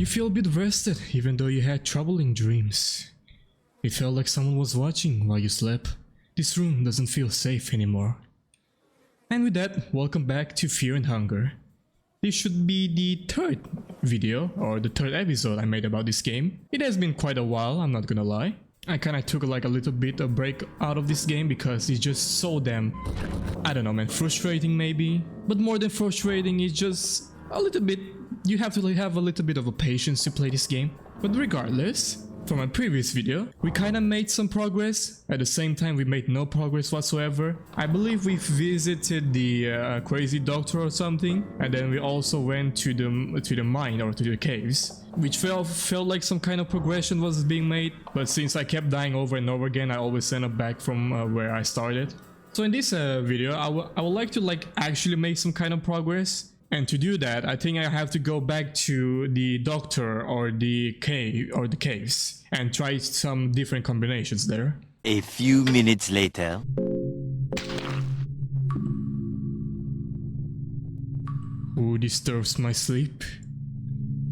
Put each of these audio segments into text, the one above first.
You feel a bit rested even though you had troubling dreams. It felt like someone was watching while you slept. This room doesn't feel safe anymore. And with that, welcome back to Fear and Hunger. This should be the third video or the third episode I made about this game. It has been quite a while, I'm not gonna lie. I kinda took like a little bit of break out of this game because it's just so damn, I don't know man, frustrating maybe. But more than frustrating, it's just a little bit, you have to have a little bit of a patience to play this game. But regardless, from my previous video, we kinda made some progress. At the same time, we made no progress whatsoever. I believe we visited the crazy doctor or something, and then we also went to the mine or to the caves, which felt like some kind of progression was being made. But since I kept dying over and over again, I always end up back from where I started. So in this video, I would like to actually make some kind of progress. And to do that, I think I have to go back to the doctor or the cave or the caves and try some different combinations there. A few minutes later. Who disturbs my sleep?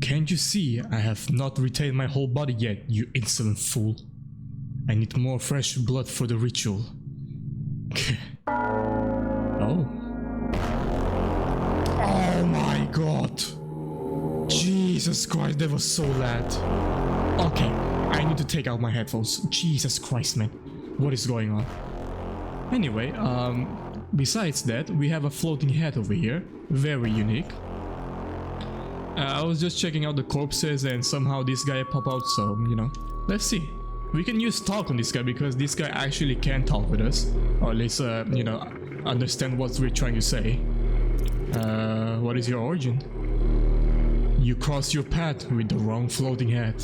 Can't you see I have not retained my whole body yet, you insolent fool? I need more fresh blood for the ritual. Oh. Oh my god! Jesus Christ, that was so loud. Okay, I need to take out my headphones. Jesus Christ, man. What is going on? Anyway, besides that, we have a floating head over here. Very unique. I was just checking out the corpses and somehow this guy popped out, so, you know. Let's see. We can use talk on this guy because this guy actually can talk with us. Or at least, you know, understand what we're trying to say. What is your origin? You crossed your path with the wrong floating head.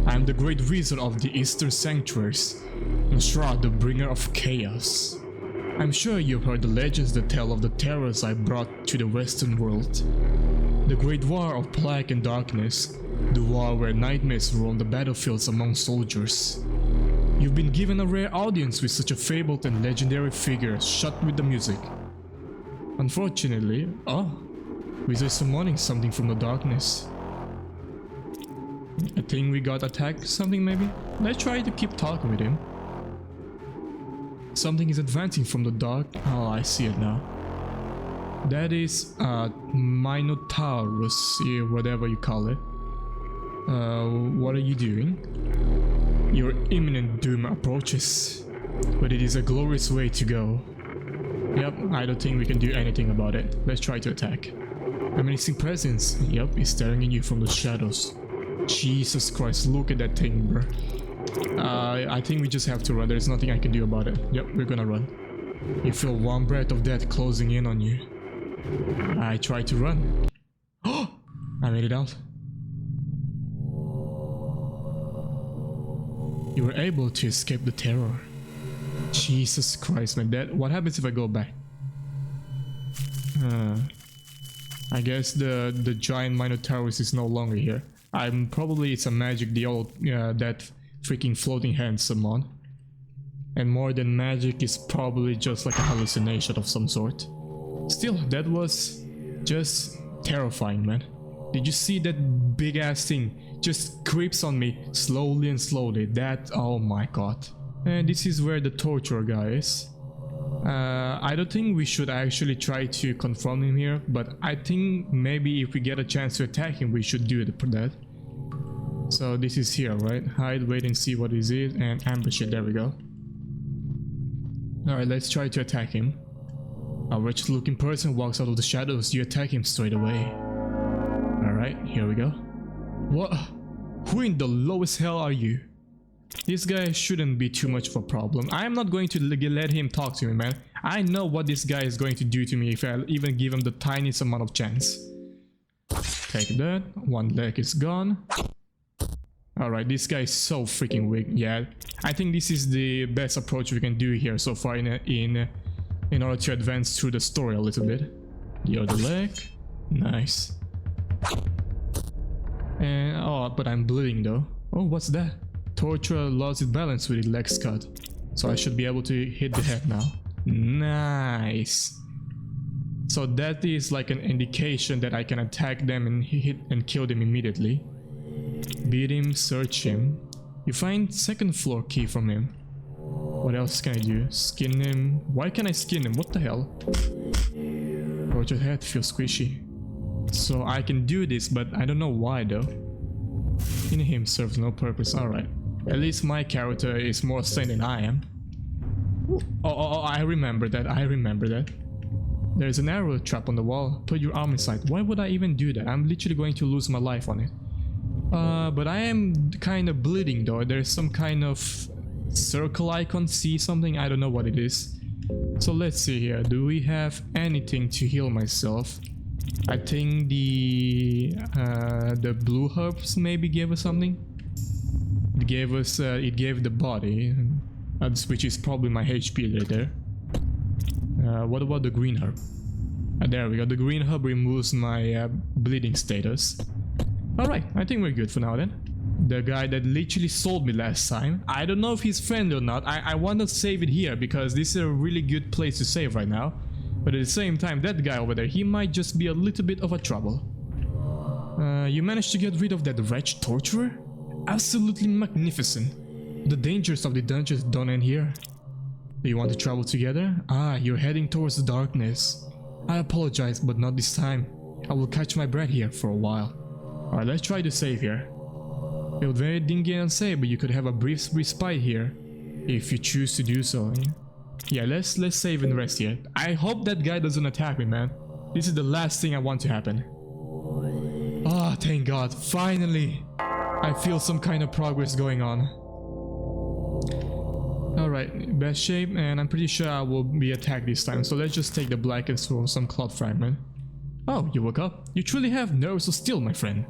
I am the great wizard of the Eastern Sanctuaries, Censored, the bringer of chaos. I'm sure you've heard the legends that tell of the terrors I brought to the Western world. The great war of plague and darkness, the war where nightmares roam the battlefields among soldiers. You've been given a rare audience with such a fabled and legendary figure shot with the music. Unfortunately, wizard summoning something from the darkness. I think we got attacked something maybe? Let's try to keep talking with him. Something is advancing from the dark. Oh, I see it now. That is Minotaurus, whatever you call it. What are you doing? Your imminent doom approaches, but it is a glorious way to go. Yep, I don't think we can do anything about it. Let's try to attack. A menacing presence. Yep, it's staring at you from the shadows. Jesus Christ, look at that thing, bro. I think we just have to run. There's nothing I can do about it. Yep, we're gonna run. You feel one breath of death closing in on you. I tried to run. Oh! I made it out. You were able to escape the terror. Jesus Christ, man. What happens if I go back? I guess the giant Minotaurus is no longer here. Probably it's a magic, the old that freaking floating hand summon. And more than magic, is probably just like a hallucination of some sort. Still, that was just terrifying, man. Did you see that big ass thing just creeps on me slowly and slowly? That, oh my god. And this is where the torturer guy is. I don't think we should actually try to confront him here, but I think maybe if we get a chance to attack him, we should do that. So this is here, right? Hide, wait and see what is it, and ambush it. There we go. Alright, let's try to attack him. A wretched looking person walks out of the shadows. You attack him straight away. Alright, here we go. What? Who in the lowest hell are you? This guy shouldn't be too much of a problem. I'm not going to let him talk to me, man. I know what this guy is going to do to me if I even give him the tiniest amount of chance. Take that. One leg is gone. Alright, this guy is so freaking weak. Yeah, I think this is the best approach we can do here so far in order to advance through the story a little bit. The other leg. Nice. And oh, but I'm bleeding though. Oh, what's that? Torturer lost its balance with its legs cut. So I should be able to hit the head now. Nice. So that is like an indication that I can attack them and hit and kill them immediately. Beat him, search him. You find second floor key from him. What else can I do? Skin him. Why can't I skin him? What the hell? Tortured head feels squishy. So I can do this, but I don't know why though. In him serves no purpose. Alright. At least my character is more sane than I am. Oh, I remember that. There's an arrow trap on the wall. Put your arm inside. Why would I even do that? I'm literally going to lose my life on it. But I am kind of bleeding though. There's some kind of circle icon. See something? I don't know what it is. So let's see here. Do we have anything to heal myself? I think the blue herbs maybe gave us something. It gave us it gave the body, which is probably my HP right there. What about the green herb? There we go. The green herb removes my bleeding status. Alright, I think we're good for now then. The guy that literally sold me last time. I don't know if he's friendly or not. I want to save it here because this is a really good place to save right now. But at the same time, that guy over there, he might just be a little bit of a trouble. You managed to get rid of that wretched torturer? Absolutely magnificent. The dangers of the dungeons don't end here. Do you want to travel together? Ah, you're heading towards the darkness. I apologize, but not this time. I will catch my breath here for a while. Alright, let's try to save here. Feel very dingy and unsafe, but you could have a brief respite here if you choose to do so. Yeah, let's save and rest here. I hope that guy doesn't attack me, man. This is the last thing I want to happen. Ah, thank God. Finally, I feel some kind of progress going on. Alright, best shape, and I'm pretty sure I will be attacked this time. So let's just take the black and throw some cloud fragment. Oh, you woke up? You truly have nerves of steel, my friend.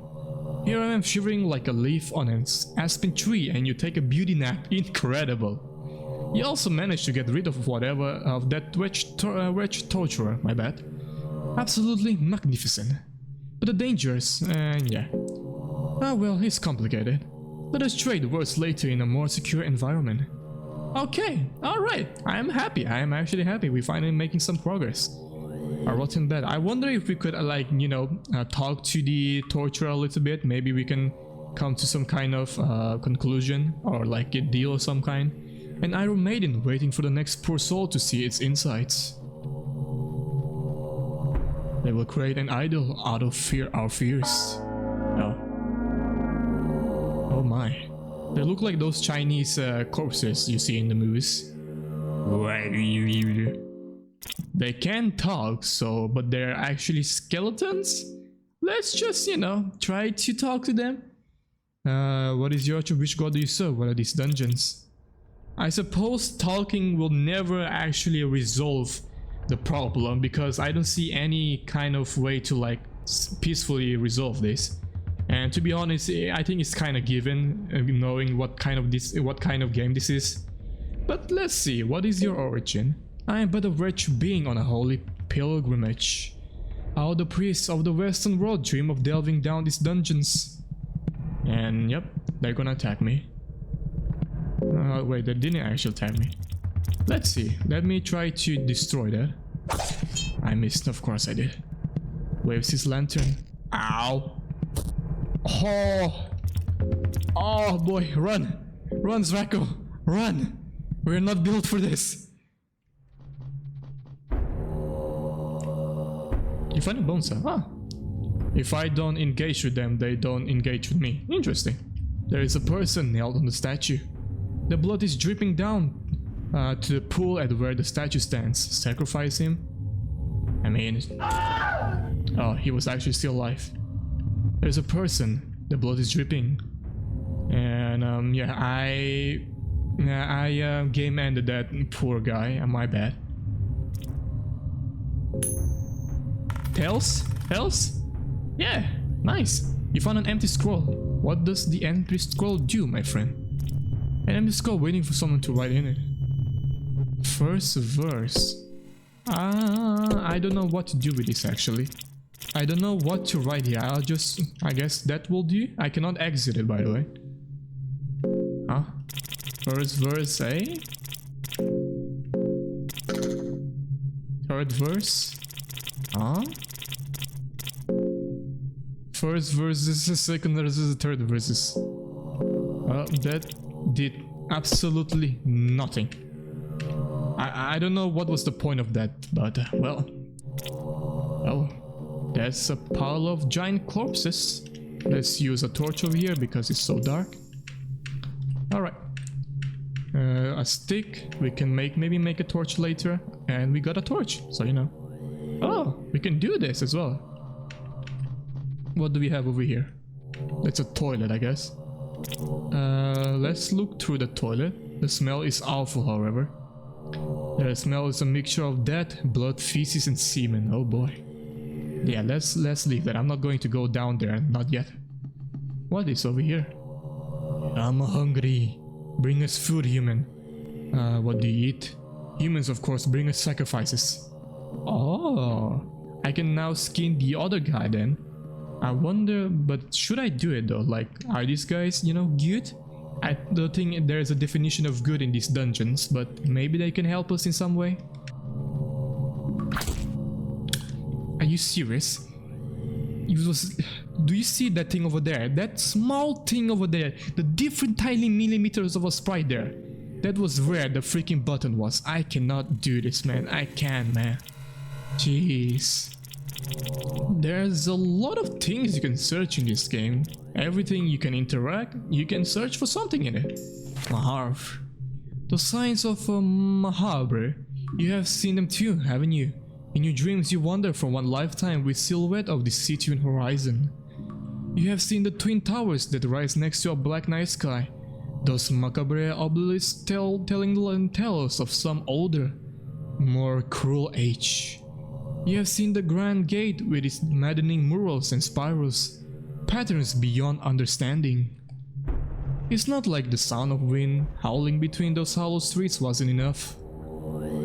Here I am shivering like a leaf on an aspen tree and you take a beauty nap. Incredible. You also managed to get rid of whatever of that wretched torturer, my bad. Absolutely magnificent. But the dangers, yeah. Ah well, it's complicated. Let us trade words later in a more secure environment. Okay, alright, I am happy. I am actually happy. We're finally making some progress. A rotten bed. I wonder if we could like, you know, talk to the torturer a little bit. Maybe we can come to some kind of conclusion or like a deal of some kind. An iron maiden waiting for the next poor soul to see its insides. They will create an idol out of our fears. Oh. Oh my. They look like those Chinese corpses you see in the movies. They can talk, but they're actually skeletons? Let's just, you know, try to talk to them. What is your which god do you serve? What are these dungeons? I suppose talking will never actually resolve the problem because I don't see any kind of way to like peacefully resolve this. And to be honest, I think it's kind of given, knowing what kind of game this is. But let's see, what is your origin? I am but a wretched being on a holy pilgrimage. How the priests of the western world dream of delving down these dungeons. And yep, they're gonna attack me. Wait, they didn't actually attack me. Let's see, let me try to destroy that. I missed, of course I did. Waves his lantern. Ow! Oh! Oh boy, run! Run, Zrako! Run! We're not built for this! You find a bone cell. Ah. If I don't engage with them, they don't engage with me. Interesting. There is a person nailed on the statue. The blood is dripping down to the pool at where the statue stands. Sacrifice him? I mean... Oh, he was actually still alive. There's a person. The blood is dripping. And yeah, I game ended that poor guy. My bad. Tails? Tails? Yeah, nice. You found an empty scroll. What does the empty scroll do, my friend? An empty scroll waiting for someone to write in it. First verse. I don't know what to do with this actually. I don't know what to write here. I guess that will do. I cannot exit it, by the way. Huh? First verse, eh? Third verse? Huh? First versus the second versus the third versus. That did absolutely nothing. I don't know what was the point of that, but well, that's a pile of giant corpses. Let's use a torch over here because it's so dark. Alright. A stick. We can maybe make a torch later. And we got a torch, so you know. Oh, we can do this as well. What do we have over here? That's a toilet, I guess. Let's look through the toilet. The smell is awful, however. The smell is a mixture of death, blood, feces, and semen. Oh boy. Yeah, let's leave that. I'm not going to go down there, not yet. What is over here? I'm hungry. Bring us food, human. What do you eat? Humans, of course, bring us sacrifices. Oh, I can now skin the other guy then. I wonder, but should I do it though? Like, are these guys, you know, good? I don't think there's a definition of good in these dungeons, but maybe they can help us in some way. Are you serious? Do you see that thing over there? That small thing over there, the different tiny millimeters of a sprite there. That was where the freaking button was. I cannot do this, man. I can't, man. Jeez. There's a lot of things you can search in this game. Everything you can interact, you can search for something in it. Maharv. The signs of Mahabre. You have seen them too, haven't you? In your dreams you wander from one lifetime with silhouette of the city and horizon. You have seen the twin towers that rise next to a black night sky. Those macabre obelisks telling tales of some older, more cruel age. You have seen the Grand Gate with its maddening murals and spirals, patterns beyond understanding. It's not like the sound of wind howling between those hollow streets wasn't enough.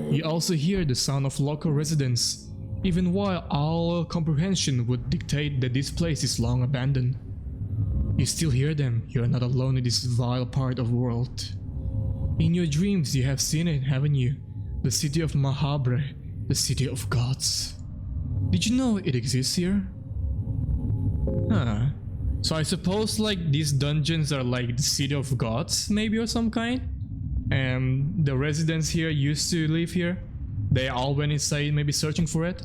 You also hear the sound of local residents, even while all comprehension would dictate that this place is long abandoned. You still hear them. You're not alone in this vile part of the world. In your dreams you have seen it, haven't you? The city of Mahabre, the city of gods. Did you know it exists here? Huh. So I suppose like these dungeons are like the city of gods, maybe, or some kind? And the residents here used to live here. They all went inside maybe searching for it.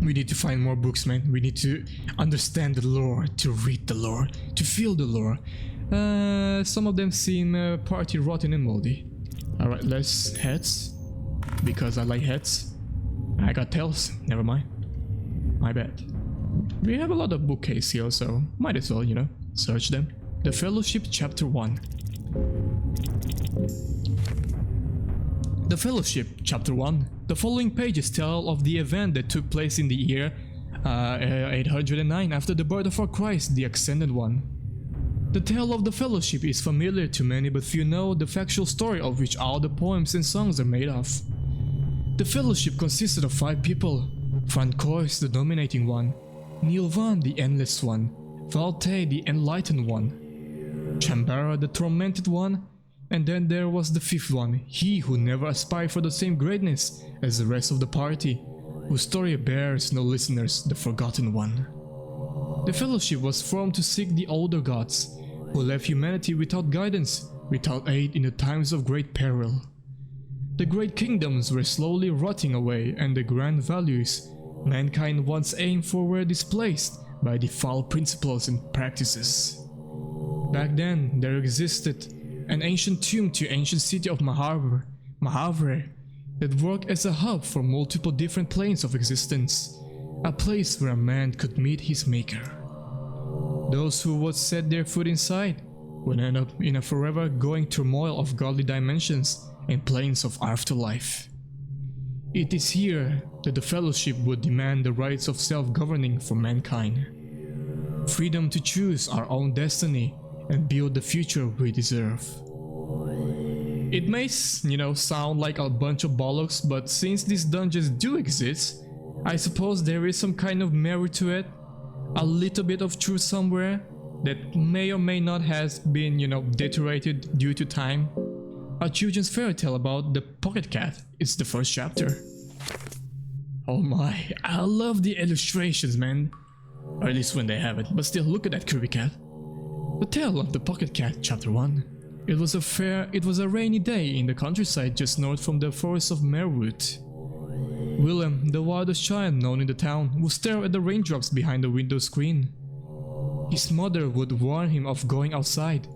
We need to find more books, man. We need to understand the lore, to read the lore, to feel the lore. Some of them seem party rotten and moldy. Alright, let's heads. Because I like heads. I got tails, never mind. My bad. We have a lot of bookcase here, so might as well, you know, search them. The Fellowship Chapter 1. The Fellowship, Chapter 1. The following pages tell of the event that took place in the year 809 after the birth of our Christ, the Ascended One. The tale of the Fellowship is familiar to many, but few know the factual story of which all the poems and songs are made of. The Fellowship consisted of 5 people: Francois, the Dominating One; Nilvan, the Endless One; Valte, the Enlightened One; Chambara, the Tormented One; and then there was the 5th one, he who never aspired for the same greatness as the rest of the party, whose story bears no listeners, the Forgotten One. The Fellowship was formed to seek the older gods, who left humanity without guidance, without aid in the times of great peril. The great kingdoms were slowly rotting away, and the grand values mankind once aimed for were displaced by the foul principles and practices. Back then, there existed an ancient tomb to ancient city of Mahavre, that worked as a hub for multiple different planes of existence, a place where a man could meet his maker. Those who would set their foot inside would end up in a forever going turmoil of godly dimensions and planes of afterlife. It is here that the Fellowship would demand the rights of self-governing for mankind, freedom to choose our own destiny and build the future we deserve. It may, you know, sound like a bunch of bollocks, but since these dungeons do exist, I suppose there is some kind of merit to it, a little bit of truth somewhere that may or may not has been, you know, deteriorated due to time. A children's fairy tale about the pocket cat is the first chapter. Oh my, I love the illustrations, man. Or at least when they have it, but still, look at that curvy cat. The Tale of the Pocket Cat, Chapter 1. It was a rainy day in the countryside just north from the forest of Merwood. Willem, the wildest child known in the town, would stare at the raindrops behind the window screen. His mother would warn him of going outside.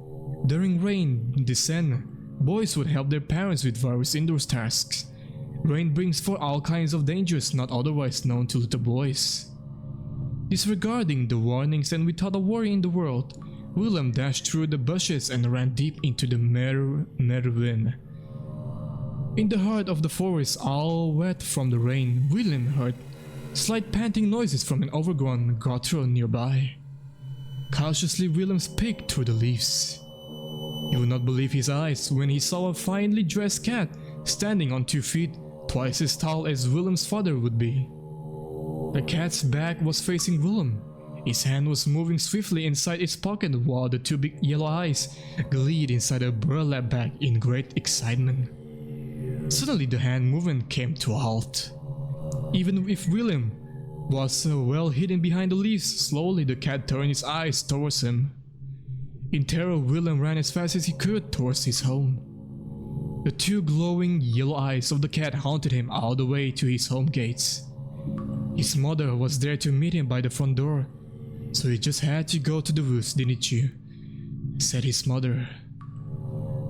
During rain descent, boys would help their parents with various indoor tasks. Rain brings forth all kinds of dangers not otherwise known to little boys. Disregarding the warnings and without a worry in the world, Willem dashed through the bushes and ran deep into the Merwin. In the heart of the forest, all wet from the rain, Willem heard slight panting noises from an overgrown gutter nearby. Cautiously, Willem peeked through the leaves. He would not believe his eyes when he saw a finely dressed cat standing on 2 feet, twice as tall as Willem's father would be. The cat's back was facing Willem. His hand was moving swiftly inside its pocket while the 2 big yellow eyes gleamed inside a burlap bag in great excitement. Suddenly the hand movement came to a halt. Even if Willem was well hidden behind the leaves, slowly the cat turned its eyes towards him. In terror, Willem ran as fast as he could towards his home. The 2 glowing yellow eyes of the cat haunted him all the way to his home gates. His mother was there to meet him by the front door, so he just had to go to the woods, didn't you? Said his mother.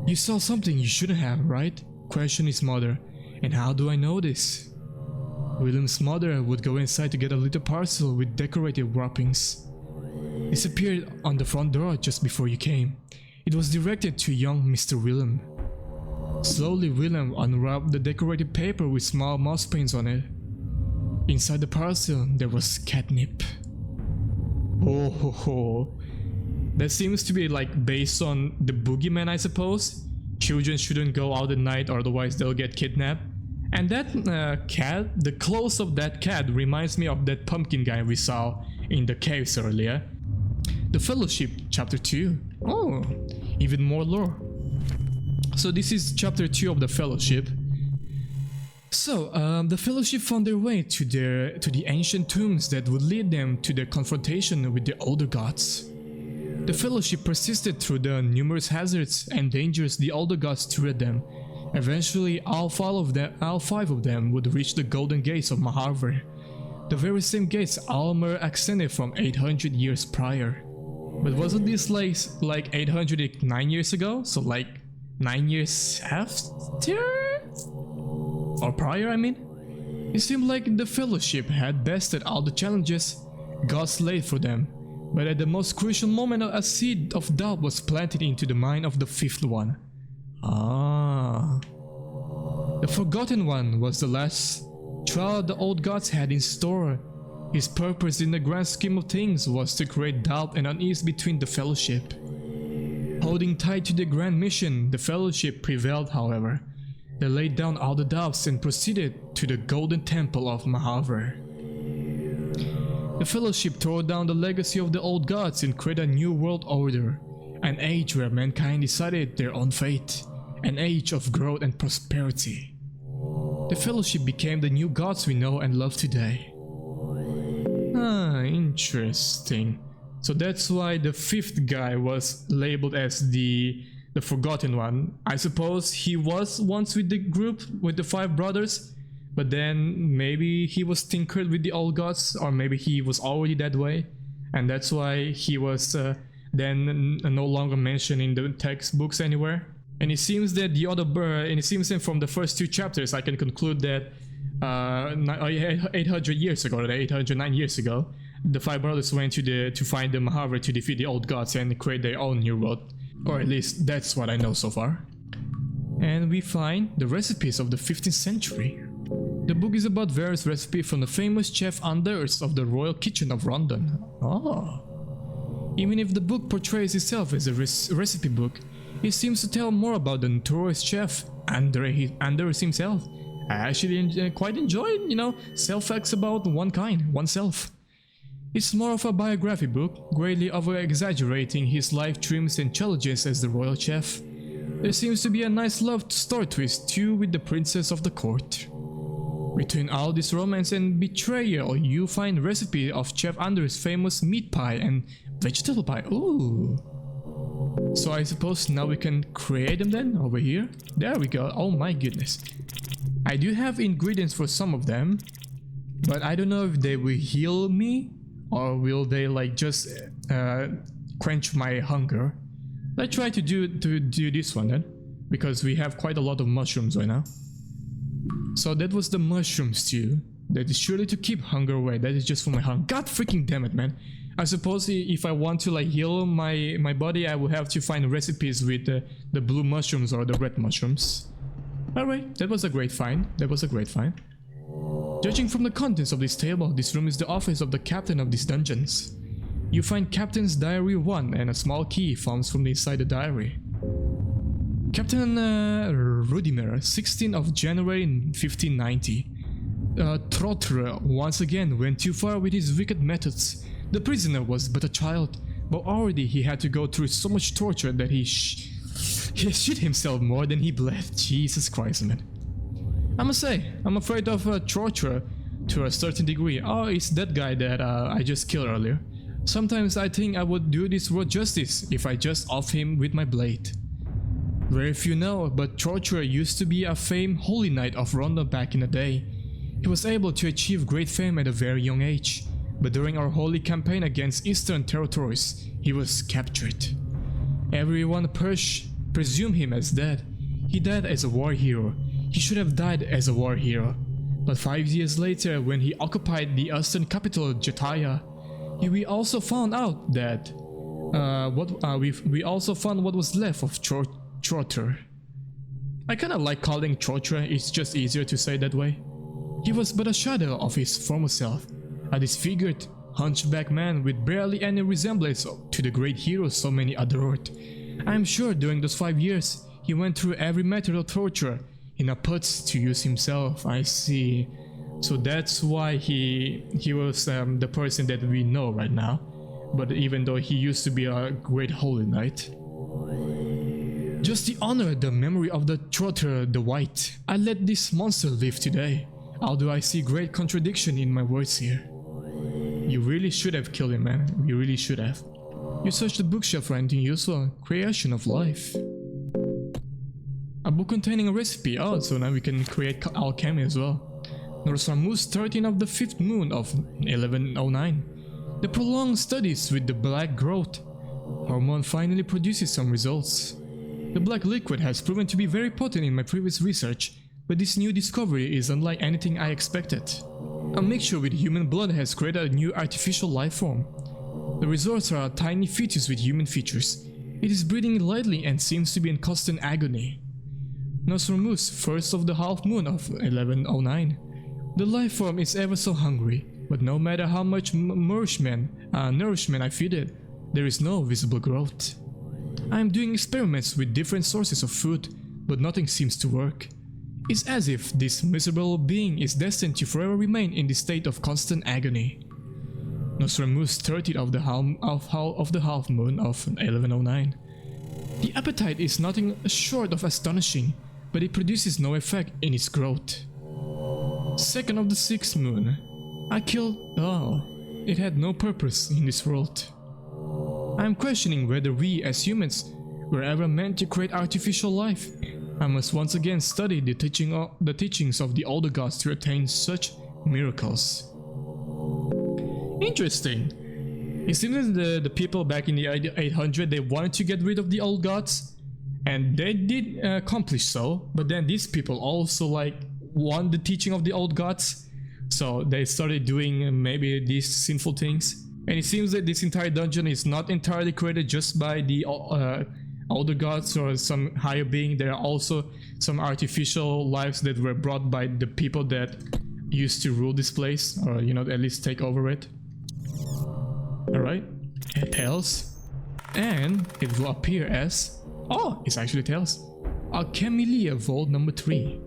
You saw something you shouldn't have, right? Questioned his mother. And how do I know this? Willem's mother would go inside to get a little parcel with decorative wrappings. This appeared on the front door just before you came. It was directed to young Mr. Willem. Slowly, Willem unwrapped the decorative paper with small mouse paints on it. Inside the parcel, there was catnip. Oh ho ho. That seems to be like based on the boogeyman, I suppose. Children shouldn't go out at night, otherwise they'll get kidnapped. And that cat, the clothes of that cat reminds me of that pumpkin guy we saw in the caves earlier. The Fellowship, Chapter 2. Oh, even more lore. So this is Chapter 2 of the Fellowship. So, the Fellowship found their way to the ancient tombs that would lead them to their confrontation with the older gods. The Fellowship persisted through the numerous hazards and dangers the older gods threw at them. Eventually, all 5 of them would reach the Golden Gates of Maharver, the very same gates Almer ascended from 800 years prior. But wasn't this like 809 years ago? So like 9 years after? Or prior, I mean? It seemed like the Fellowship had bested all the challenges gods laid for them, but at the most crucial moment a seed of doubt was planted into the mind of the 5th one. Ah. The Forgotten One was the last trial the old gods had in store. His purpose in the grand scheme of things was to create doubt and unease between the Fellowship. Holding tight to the grand mission, the Fellowship prevailed, however. They laid down all the doubts and proceeded to the Golden Temple of Maharver. The Fellowship tore down the legacy of the old gods and created a new world order, an age where mankind decided their own fate, an age of growth and prosperity. The Fellowship became the new gods we know and love today. Ah, interesting. So that's why the 5th guy was labeled as the Forgotten One. I suppose he was once with the group, with the 5 brothers, but then maybe he was tinkered with the old gods, or maybe he was already that way, and that's why he was then no longer mentioned in the textbooks anywhere. And it seems that the other and it seems that from the first 2 chapters I can conclude that 800 years ago, 809 years ago, the 5 brothers went to find the Maharver to defeat the old gods and create their own new world. Or at least that's what I know so far. And we find the recipes of the 15th century. The book is about various recipes from the famous chef Anders of the Royal Kitchen of London. Oh. Even if the book portrays itself as a recipe book, it seems to tell more about the notorious chef Anders himself. I actually quite enjoy, self-facts about oneself. It's more of a biography book, greatly over-exaggerating his life dreams and challenges as the royal chef. There seems to be a nice love story twist too with the princess of the court. Between all this romance and betrayal, you find recipe of Chef Andre's famous meat pie and vegetable pie. Ooh. So I suppose now we can create them then, over here. There we go. Oh my goodness. I do have ingredients for some of them, but I don't know if they will heal me or will they like just quench my hunger. Let's try to do this one then, because we have quite a lot of mushrooms right now. So that was the mushroom stew. That is surely to keep hunger away. That is just for my hunger. God freaking damn it, man. I suppose if I want to like heal my body, I will have to find recipes with the blue mushrooms or the red mushrooms. Alright, that was a great find. That was a great find. Judging from the contents of this table, this room is the office of the captain of these dungeons. You find Captain's Diary 1 and a small key found from inside the diary. Captain Rudimer, 16th of January 1590. Trotre once again went too far with his wicked methods. The prisoner was but a child, but already he had to go through so much torture that he shit himself more than he bled. Jesus Christ, man. I must say, I'm afraid of torture to a certain degree. Oh, it's that guy that I just killed earlier. Sometimes I think I would do this world justice if I just off him with my blade. Very few know, but Torture used to be a famed holy knight of Ronda back in the day. He was able to achieve great fame at a very young age, but during our holy campaign against Eastern territories, he was captured. Everyone presumed him as dead. He died as a war hero. He should have died as a war hero. But 5 years later, when he occupied the Eastern capital Jetaya, we also found out that we also found what was left of Trotter. I kinda like calling Trotter, it's just easier to say that way. He was but a shadow of his former self, a disfigured, hunchback man with barely any resemblance to the great hero so many adored. I am sure during those 5 years, he went through every method of torture in a putz to use himself. I see. So that's why he was the person that we know right now. But even though he used to be a great holy knight. Just to honor the memory of the Trotter the White, I let this monster live today. Although I see great contradiction in my words here. You really should have killed him, man. You really should have. You searched the bookshelf for anything useful. Creation of life. A book containing a recipe. Oh, so now we can create alchemy as well. Norsamus 13 of the 5th moon of 1109. The prolonged studies with the black growth hormone finally produces some results. The black liquid has proven to be very potent in my previous research, but this new discovery is unlike anything I expected. A mixture with human blood has created a new artificial life form. The results are a tiny fetus with human features. It is breathing lightly and seems to be in constant agony. Nostradamus, first of the half moon of 1109. The life form is ever so hungry, but no matter how much nourishment I feed it, there is no visible growth. I am doing experiments with different sources of food, but nothing seems to work. It's as if this miserable being is destined to forever remain in this state of constant agony. Nostradamus 30th of the half moon of 1109. The appetite is nothing short of astonishing, but it produces no effect in its growth. 2nd of the 6th moon. I killed... oh, it had no purpose in this world. I am questioning whether we as humans were ever meant to create artificial life. I must once again study the teachings of the older gods to attain such miracles. Interesting. It seems that the people back in the 800, they wanted to get rid of the old gods, and they did accomplish so, but then these people also like want the teaching of the old gods, so they started doing maybe these sinful things. And it seems that this entire dungeon is not entirely created just by the older gods or some higher being. There are also some artificial lives that were brought by the people that used to rule this place, or you know, at least take over it. Alright, Tails. And it will appear as... oh, it's actually Tails. Alchemilia Vault number 3.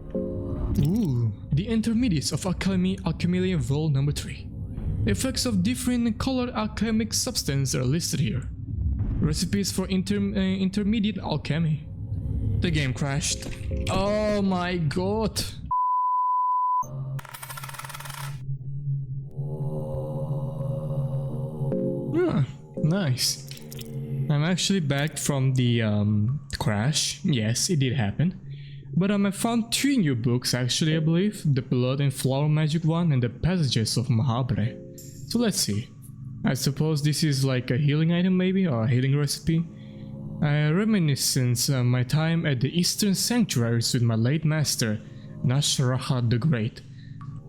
Ooh, the intermediates of Alchemilia Vault number 3. The effects of different colored alchemic substances are listed here. Recipes for intermediate alchemy. The game crashed. Oh my god. Huh, nice. I'm actually back from the crash. Yes, it did happen. But I found two new books actually, I believe. The Blood and Flower Magic one and the Passages of Mahabre. So let's see. I suppose this is like a healing item maybe, or a healing recipe. I reminiscence my time at the Eastern Sanctuaries with my late master, Nashraha the Great.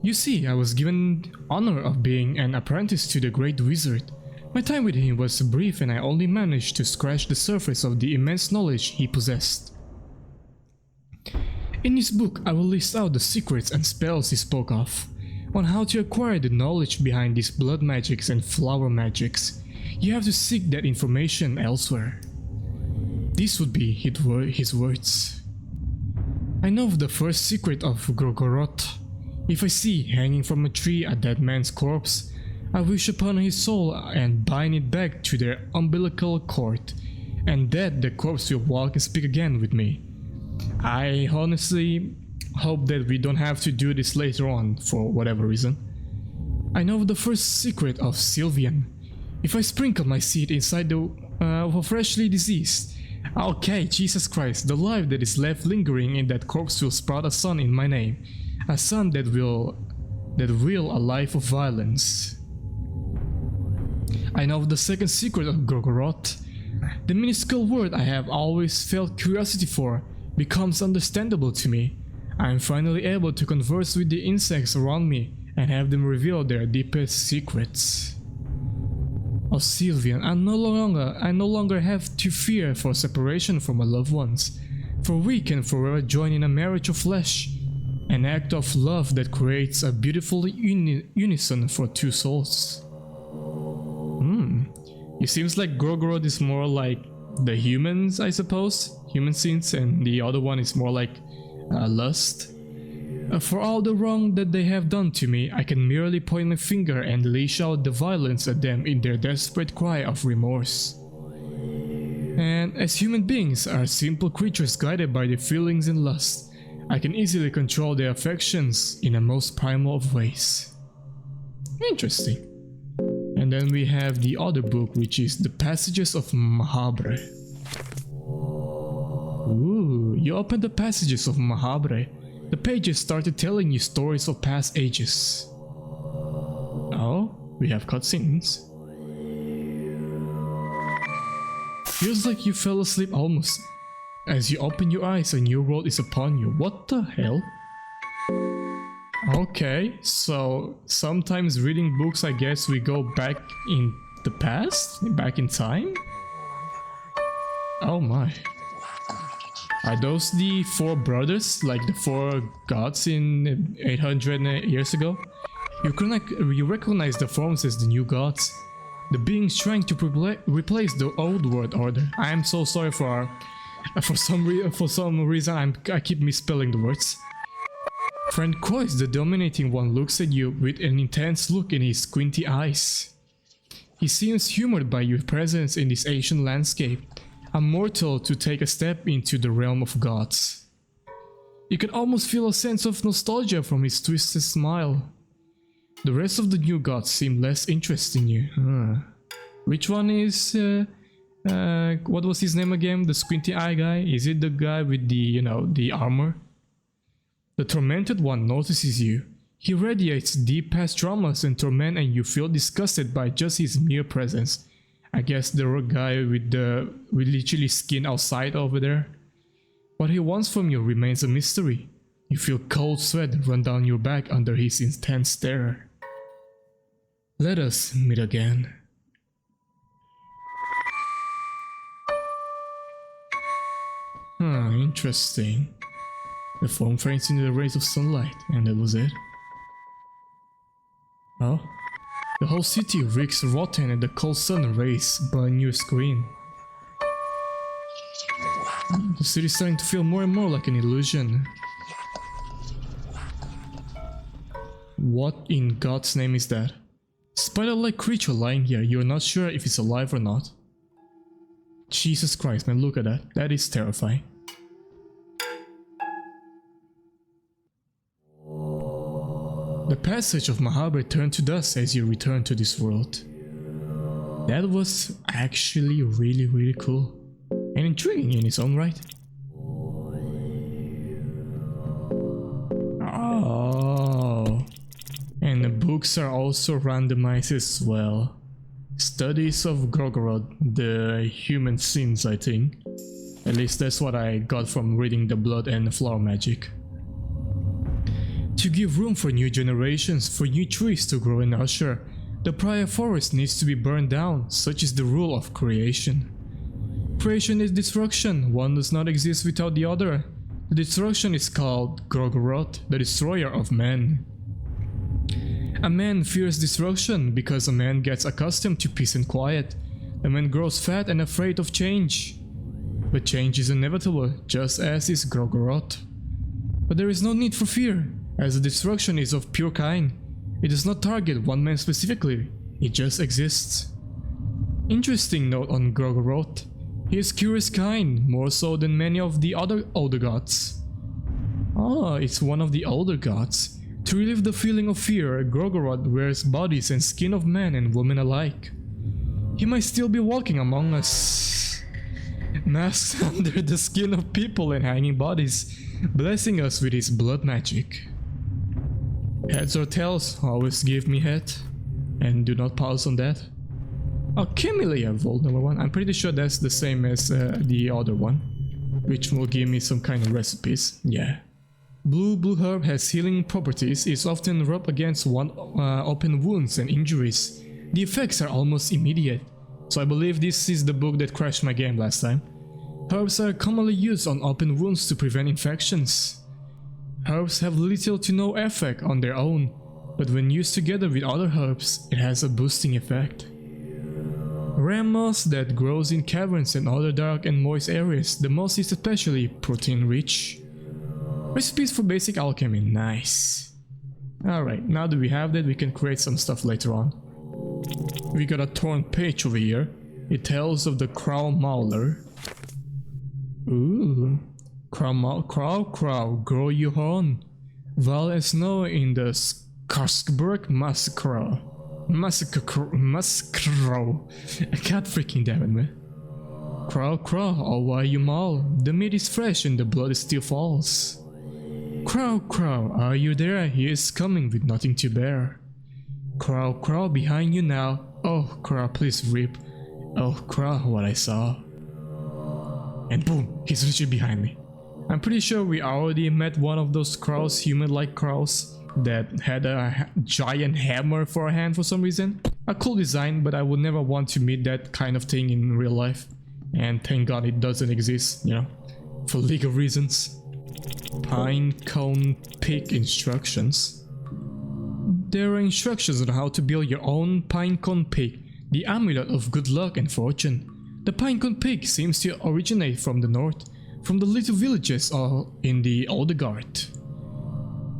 You see, I was given honor of being an apprentice to the Great Wizard. My time with him was brief and I only managed to scratch the surface of the immense knowledge he possessed. In this book, I will list out the secrets and spells he spoke of, on how to acquire the knowledge behind these blood magics and flower magics. You have to seek that information elsewhere. These would be his words. I know of the first secret of Gorgoroth. If I see hanging from a tree a dead man's corpse, I wish upon his soul and bind it back to their umbilical cord, and that the corpse will walk and speak again with me. I honestly hope that we don't have to do this later on for whatever reason. I know of the first secret of Sylvian. If I sprinkle my seed inside of a freshly deceased, okay, Jesus Christ, the life that is left lingering in that corpse will sprout a son in my name, a son that will a life of violence. I know of the second secret of Gorgoroth. The minuscule word I have always felt curiosity for becomes understandable to me. I am finally able to converse with the insects around me and have them reveal their deepest secrets. Of Sylvian, I no longer have to fear for separation from my loved ones, for we can forever join in a marriage of flesh, an act of love that creates a beautiful unison for two souls. It seems like Gorgoroth is more like the humans, I suppose, human sins, and the other one is more like lust. For all the wrong that they have done to me, I can merely point my finger and lash out the violence at them in their desperate cry of remorse. And as human beings are simple creatures guided by their feelings and lust, I can easily control their affections in the most primal of ways. Interesting. And then we have the other book, which is The Passages of Mahabre. Ooh, you open the Passages of Mahabre. The pages started telling you stories of past ages. Oh, we have cutscenes. Feels like you fell asleep almost. As you open your eyes, a new world is upon you. What the hell? Okay, so sometimes reading books, I guess we go back in the past? Back in time? Oh my. Are those the four brothers, like the four gods in 800 years ago? You recognize the forms as the new gods, the beings trying to replace the old world order. I am so sorry for some reason I keep misspelling the words. Friend Kois, the dominating one, looks at you with an intense look in his squinty eyes. He seems humored by your presence in this ancient landscape, a mortal to take a step into the realm of gods. You can almost feel a sense of nostalgia from his twisted smile. The rest of the new gods seem less interested in you. Which one is... what was his name again? The squinty eye guy? Is it the guy with the, the armor? The tormented one notices you. He radiates deep past traumas and torment, and you feel disgusted by just his mere presence. I guess the guy with literally skin outside over there. What he wants from you remains a mystery. You feel cold sweat run down your back under his intense stare. Let us meet again. Interesting. The form faints in the rays of sunlight, and that was it. Oh? The whole city reeks rotten and the cold sun rays burn your screen. The city is starting to feel more and more like an illusion. What in God's name is that? Spider-like creature lying here, you're not sure if it's alive or not. Jesus Christ, man, look at that. That is terrifying. The passage of Mahabre turned to dust as you return to this world. That was actually really cool and intriguing in its own right. Oh, and the books are also randomized as well. Studies of Gorgoroth, the human sins, I think. At least that's what I got from reading the blood and flower magic. To give room for new generations, for new trees to grow and nurture, the prior forest needs to be burned down, such is the rule of creation. Creation is destruction, one does not exist without the other. The destruction is called Gorgoroth, the destroyer of man. A man fears destruction because a man gets accustomed to peace and quiet. A man grows fat and afraid of change. But change is inevitable, just as is Gorgoroth. But there is no need for fear, as the destruction is of pure kind. It does not target one man specifically, it just exists. Interesting note on Gorgoroth. He is curious kind, more so than many of the other older gods. Ah, it's one of the older gods. To relieve the feeling of fear, Gorgoroth wears bodies and skin of men and women alike. He might still be walking among us, masked under the skin of people and hanging bodies, blessing us with his blood magic. Heads or tails, always give me head, and do not pause on that. Alchemilia Vault number 1, I'm pretty sure that's the same as the other one, which will give me some kind of recipes, yeah. Blue herb has healing properties, is often rubbed against open wounds and injuries. The effects are almost immediate, so I believe this is the book that crashed my game last time. Herbs are commonly used on open wounds to prevent infections. Herbs have little to no effect on their own, but when used together with other herbs, it has a boosting effect. Rare moss that grows in caverns and other dark and moist areas, the moss is especially protein rich. Recipes for basic alchemy, nice. Alright, now that we have that, we can create some stuff later on. We got a torn page over here. It tells of the Crow Mauler. Ooh. Crow, grow your horn. Val as snow in the Skarsgård Massacre. I can't freaking damn it, man. Crow, oh why you maul? The meat is fresh and the blood still falls. Crow, are you there? He is coming with nothing to bear. Crow, behind you now. Oh, Crow, please rip. Oh, Crow, what I saw. And boom, he's literally behind me. I'm pretty sure we already met one of those crows, human-like crows, that had a giant hammer for a hand for some reason. A cool design, but I would never want to meet that kind of thing in real life. And thank God it doesn't exist, you know, for legal reasons. Pinecone pick instructions. There are instructions on how to build your own pinecone pick, the amulet of good luck and fortune. The pinecone pick seems to originate from the north, from the little villages in the Odegaard.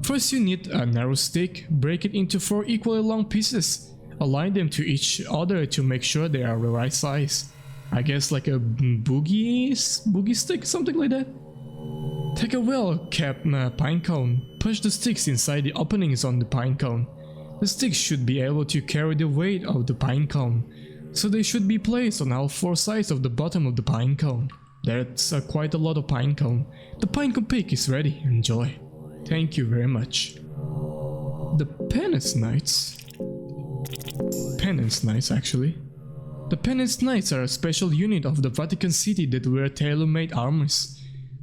First you need a narrow stick, break it into 4 equally long pieces, align them to each other to make sure they are the right size. I guess like a boogie stick, something like that. Take a well-kept pinecone, push the sticks inside the openings on the pinecone. The sticks should be able to carry the weight of the pinecone, so they should be placed on all 4 sides of the bottom of the pinecone. That's quite a lot of pinecone. The pinecone pick is ready, enjoy. Thank you very much. The Penance Knights. Penance Knights, actually. The Penance Knights are a special unit of the Vatican City that wear tailor-made armors.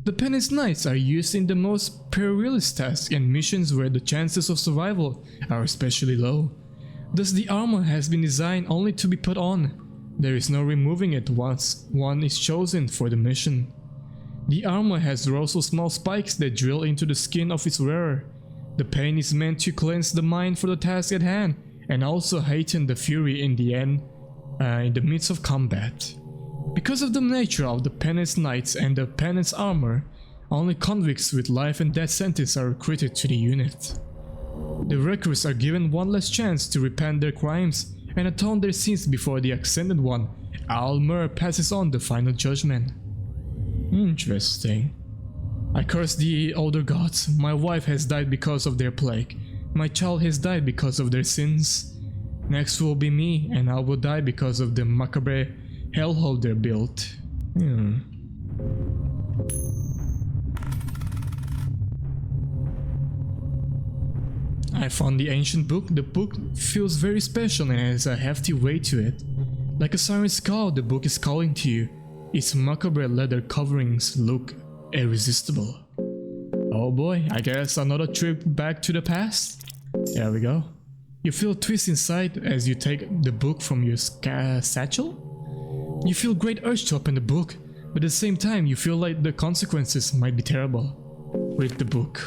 The Penance Knights are used in the most perilous tasks and missions where the chances of survival are especially low. Thus the armor has been designed only to be put on. There is no removing it once one is chosen for the mission. The armor has rows of small spikes that drill into the skin of its wearer. The pain is meant to cleanse the mind for the task at hand and also heighten the fury in the midst of combat. Because of the nature of the Penance Knights and the Penance armor, only convicts with life and death sentence are recruited to the unit. The recruits are given one last chance to repent their crimes and atone their sins before the Ascended One, Almer, passes on the final judgment. Interesting. I curse the older gods. My wife has died because of their plague. My child has died because of their sins. Next will be me, and I will die because of the macabre hellhole they built. I found the ancient book. The book feels very special and has a hefty weight to it. Like a siren's call, the book is calling to you. Its macabre leather coverings look irresistible. Oh boy, I guess another trip back to the past? There we go. You feel a twist inside as you take the book from your satchel? You feel great urge to open the book, but at the same time you feel like the consequences might be terrible. Read the book.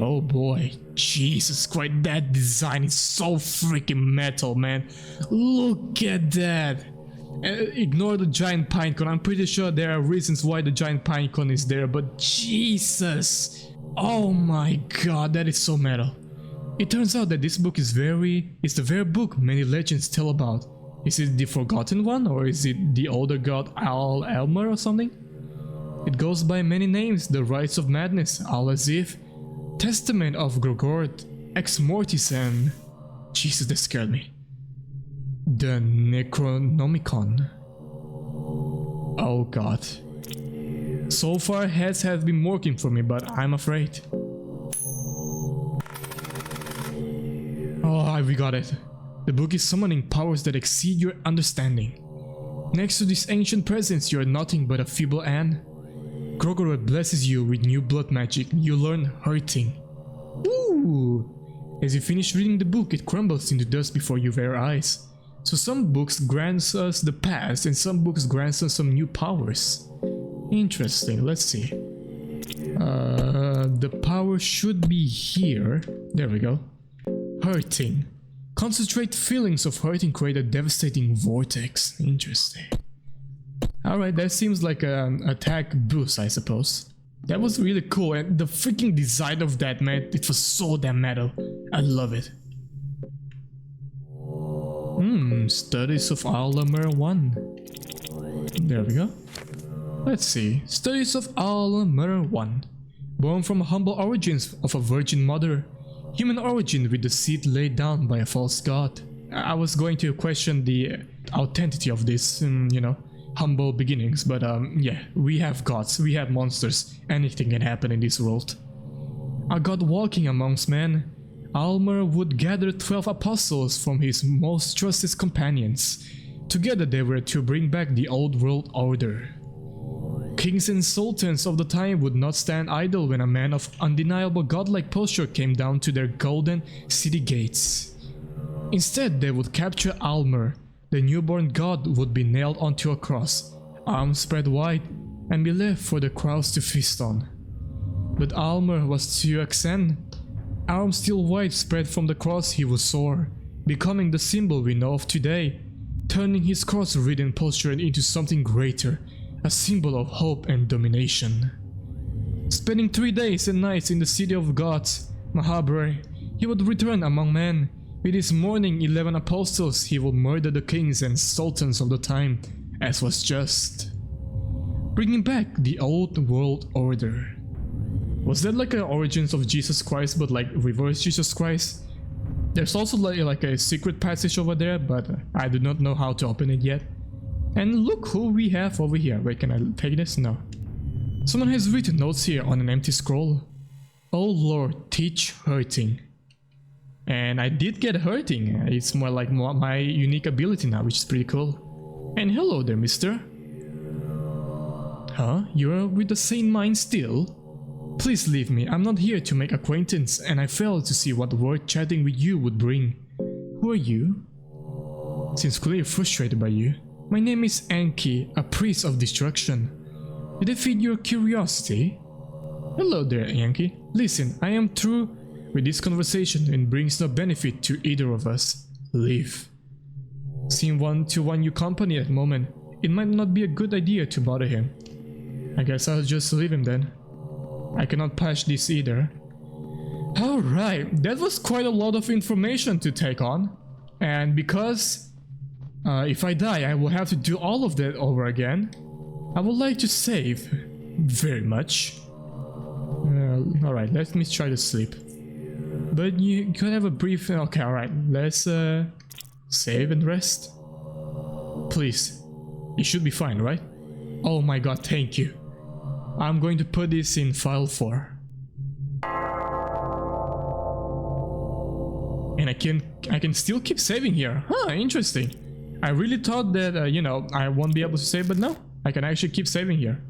Oh boy, Jesus Christ, that design is so freaking metal, man. Look at that. Ignore the giant pinecone. I'm pretty sure there are reasons why the giant pinecone is there, but Jesus. Oh my god, that is so metal. It turns out that this book is the very book many legends tell about. Is it the forgotten one, or is it the older god Elmer or something? It goes by many names: the Rites of Madness, Al-Azif, Testament of Grogort, Ex Mortis, and Jesus, that scared me. The Necronomicon. Oh god. So far heads have been working for me, but I'm afraid. Oh, we got it. The book is summoning powers that exceed your understanding. Next to this ancient presence, you are nothing but a feeble ant. Grogorod blesses you with new blood magic. You learn hurting. Ooh! As you finish reading the book, it crumbles into dust before your very eyes. So some books grants us the past, and some books grants us some new powers. Interesting, let's see. The power should be here. There we go. Hurting. Concentrate feelings of hurting create a devastating vortex. Interesting. Alright, that seems like an attack boost, I suppose. That was really cool, and the freaking design of that, man, it was so damn metal. I love it. Studies of Almer 1. There we go. Let's see. Studies of Almer 1. Born from humble origins of a virgin mother. Human origin with the seed laid down by a false god. I was going to question the authenticity of this, humble beginnings, but yeah, we have gods, we have monsters, anything can happen in this world. A god walking amongst men, Almer would gather 12 apostles from his most trusted companions. Together they were to bring back the old world order. Kings and sultans of the time would not stand idle when a man of undeniable godlike posture came down to their golden city gates. Instead, they would capture Almer. The newborn god would be nailed onto a cross, arms spread wide, and be left for the crowds to feast on. But Almer was too ascend. Arms still wide spread from the cross, he would soar, becoming the symbol we know of today, turning his cross-ridden posture into something greater, a symbol of hope and domination. Spending 3 days and nights in the city of gods, Mahabharata, he would return among men. With his morning 11 apostles, he would murder the kings and sultans of the time, as was just. Bringing back the old world order. Was that like an origins of Jesus Christ, but like reverse Jesus Christ? There's also like a secret passage over there, but I do not know how to open it yet. And look who we have over here. Wait, can I take this? No. Someone has written notes here on an empty scroll. Oh Lord, teach hurting. And I did get hurting. It's more like my unique ability now, which is pretty cool. And hello there, mister. Huh? You're with the same mind still? Please leave me. I'm not here to make acquaintance, and I failed to see what word chatting with you would bring. Who are you? Seems clearly frustrated by you. My name is Anki, a priest of destruction. Did I feed your curiosity? Hello there, Anki. Listen, I am through with this conversation and brings no benefit to either of us. Leave. Seeing one-to-one you company at the moment, it might not be a good idea to bother him. I guess I'll just leave him then. I cannot patch this either. Alright, that was quite a lot of information to take on. And because if I die, I will have to do all of that over again. I would like to save very much. Alright, let me try to sleep. But you could have a brief... Okay, alright. Let's save and rest. Please. You should be fine, right? Oh my god, thank you. I'm going to put this in file 4. And I can still keep saving here. Huh, interesting. I really thought that, you know, I won't be able to save, but no. I can actually keep saving here.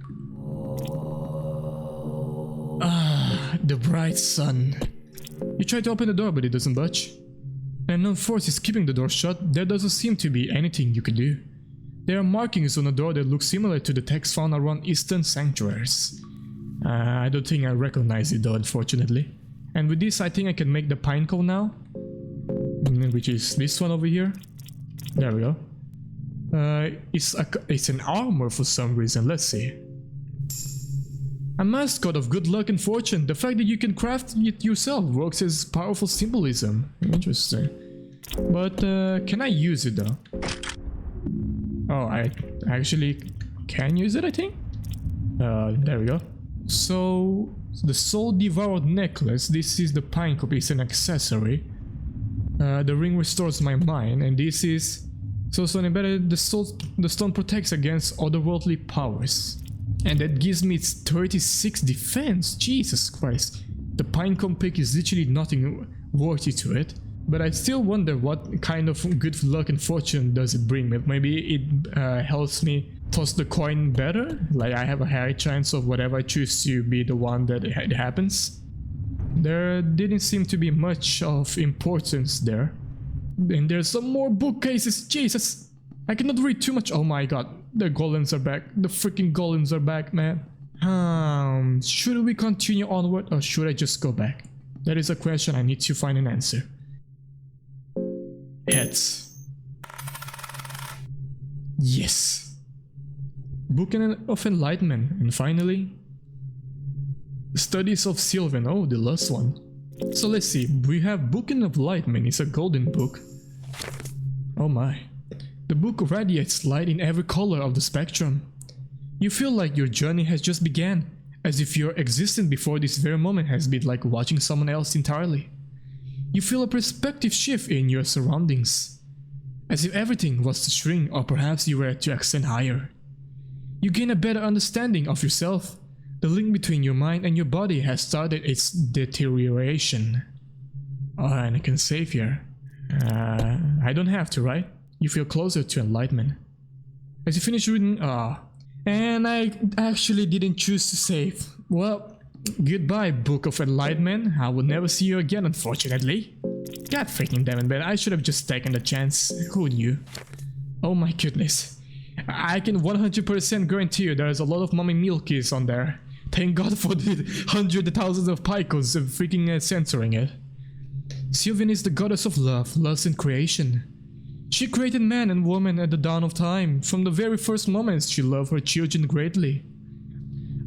Ah, the bright sun. You try to open the door, but it doesn't budge. An unknown force is keeping the door shut. There doesn't seem to be anything you can do. There are markings on the door that look similar to the text found around eastern sanctuaries. I don't think I recognize it though, unfortunately. And with this, I think I can make the pinecone now. Which is this one over here. There we go. It's an armor for some reason. Let's see. A mascot of good luck and fortune. The fact that you can craft it yourself works as powerful symbolism. Interesting. But can I use it though? Oh, I actually can use it, I think. There we go. So the Soul Devoured necklace. This is the pinecone. It's an accessory. The ring restores my mind, and this is so embedded. The stone protects against otherworldly powers, and that gives me its 36 defense. Jesus Christ, the pinecone pick is literally nothing worthy to it. But I still wonder what kind of good luck and fortune does it bring me. Maybe it helps me toss the coin better. Like I have a higher chance of whatever I choose to be the one that it happens. There didn't seem to be much of importance there. And there's some more bookcases. Jesus, I cannot read too much. Oh my god, the golems are back. The freaking golems are back, man. Should we continue onward or should I just go back? That is a question I need to find an answer. Heads. Yes. Book of Enlightenment. And finally, Studies of Sylvan. Oh, the last one. So let's see. We have Book of Enlightenment. It's a golden book. Oh my. The book radiates light in every color of the spectrum. You feel like your journey has just began, as if your existence before this very moment has been like watching someone else entirely. You feel a perspective shift in your surroundings, as if everything was to shrink or perhaps you were to ascend higher. You gain a better understanding of yourself. The link between your mind and your body has started its deterioration. Oh, and I can save here. I don't have to, right? You feel closer to enlightenment. As you finish reading, and I actually didn't choose to save. Well, goodbye, Book of Enlightenment. I will never see you again, unfortunately. God freaking damn it, man. I should have just taken the chance. Who knew? Oh my goodness. I can 100% guarantee you there's a lot of mommy milkies on there. Thank God for the hundreds of thousands of picos of freaking censoring it. Sylvan is the goddess of love, lust, and creation. She created man and woman at the dawn of time. From the very first moments, she loved her children greatly.